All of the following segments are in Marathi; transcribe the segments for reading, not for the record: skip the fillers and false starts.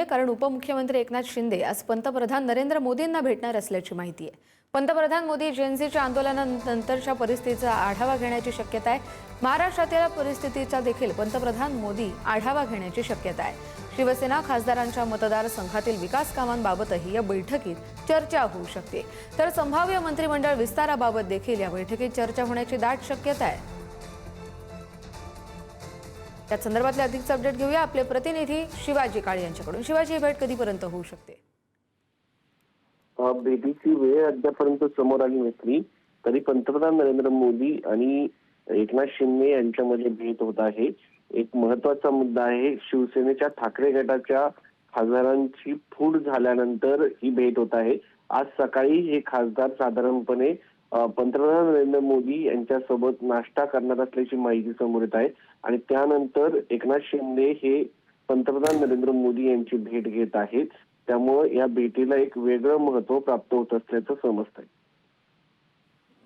कारण उपमुख्यमंत्री एकनाथ शिंदे आज पंतप्रधान नरेंद्र मोदींना भेटणार असल्याची माहिती आहे। पंतप्रधान मोदी जेएनझीच्या आंदोलनानंतरच्या परिस्थितीचा आढावा घेण्याची शक्यता आहे। महाराष्ट्रातील परिस्थितीचा देखील पंतप्रधान मोदी आढावा घेण्याची शक्यता आहे। शिवसेना खासदारांच्या मतदारसंघातील विकास कामांबाबतही या बैठकीत चर्चा होऊ शकते। तर संभाव्य मंत्रिमंडळ विस्ताराबाबत देखील या बैठकीत चर्चा होण्याची दाट शक्यता आहे। या संदर्भातले अधिकचे अपडेट घेऊया आपले प्रतिनिधी शिवाजी काळे यांच्याकडून। शिवाजी, ही भेट कधीपर्यंत होऊ शकते? भेटीची वेळ अद्यापर्यंत समोर आली नसली तरी पंतप्रधान नरेंद्र मोदी आणि एकनाथ शिंदे यांच्यामध्ये भेट होत आहे। एक महत्त्वाचा मुद्दा आहे, शिवसेनेच्या ठाकरे गटाच्या खासदारांची फूट झाल्यानंतर ही भेट होत आहे। आज सकाळी हे खासदार साधारणपणे पंतप्रधान नरेंद्र मोदी यांच्यासोबत नाश्ता करणार असल्याची माहिती समोर येत आहे आणि त्यानंतर एकनाथ शिंदे हे पंतप्रधान नरेंद्र मोदी यांची भेट घेत आहेत। त्यामुळे या भेटीला एक वेगळं महत्त्व प्राप्त होत असल्याचं समजतंय।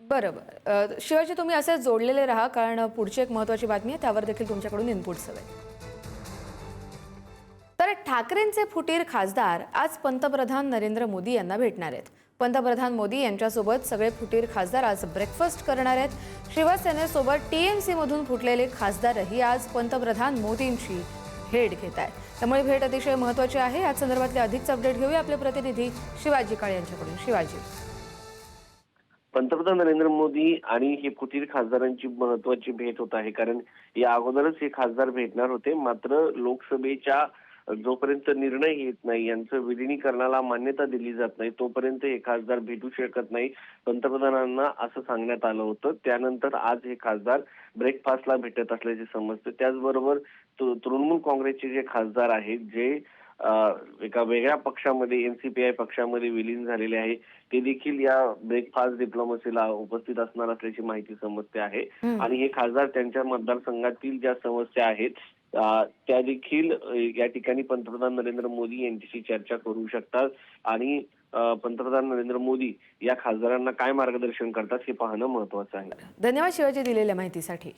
बरोबर शिवाजी, तुम्ही असे जोडलेले राहा कारण पुढची एक महत्त्वाची बातमी आहे, त्यावर देखील तुमच्याकडून इनपुट्स हवे। तर ठाकरेंचे फुटीर खासदार आज पंतप्रधान नरेंद्र मोदी यांना भेटणार आहेत। पंतप्रधान मोदी यांच्यासोबत सगळे फुटीर खासदार आज ब्रेकफास्ट करणार आहेत। शिवसेनेसोबत टीएमसी मधून फुटलेले खासदारही आज पंतप्रधान मोदींची भेट घेत आहेत। त्यामुळे भेट अतिशय महत्त्वाची आहे। या संदर्भातले अधिकचे अपडेट घेऊया आपले प्रतिनिधी शिवाजी काळे यांच्याकडून। शिवाजी, पंतप्रधान नरेंद्र मोदी आणि हे फुटीर खासदारांची महत्त्वाची भेट होत आहे, कारण या अगोदरच हे खासदार भेटणार होते। मात्र लोकसभेच्या जोपर्यंत निर्णय येत नाही, यांचं विलिनीकरणाला मान्यता दिली जात नाही, तोपर्यंत हे खासदार भेटू शकत नाही पंतप्रधानांना असं सांगण्यात आलं होतं। त्यानंतर आज हे खासदार ब्रेकफास्टला भेटत असल्याचे समजते। त्याचबरोबर तृणमूल काँग्रेसचे जे खासदार आहेत, जे एका वेगळ्या पक्षामध्ये एनसीपीआय पक्षामध्ये विलीन झालेले आहे, ते देखील या ब्रेकफास्ट डिप्लोमसीला उपस्थित असणार असल्याची माहिती समजते आहे। आणि हे खासदार त्यांच्या मतदारसंघातील ज्या समस्या आहेत त्या देखील या ठिकाणी पंतप्रधान नरेंद्र मोदी यांच्याशी चर्चा करू शकतात आणि पंतप्रधान नरेंद्र मोदी या खासदारांना काय मार्गदर्शन करतात हे पाहणं महत्त्वाचं आहे। धन्यवाद शिवाजी दिलेल्या माहितीसाठी।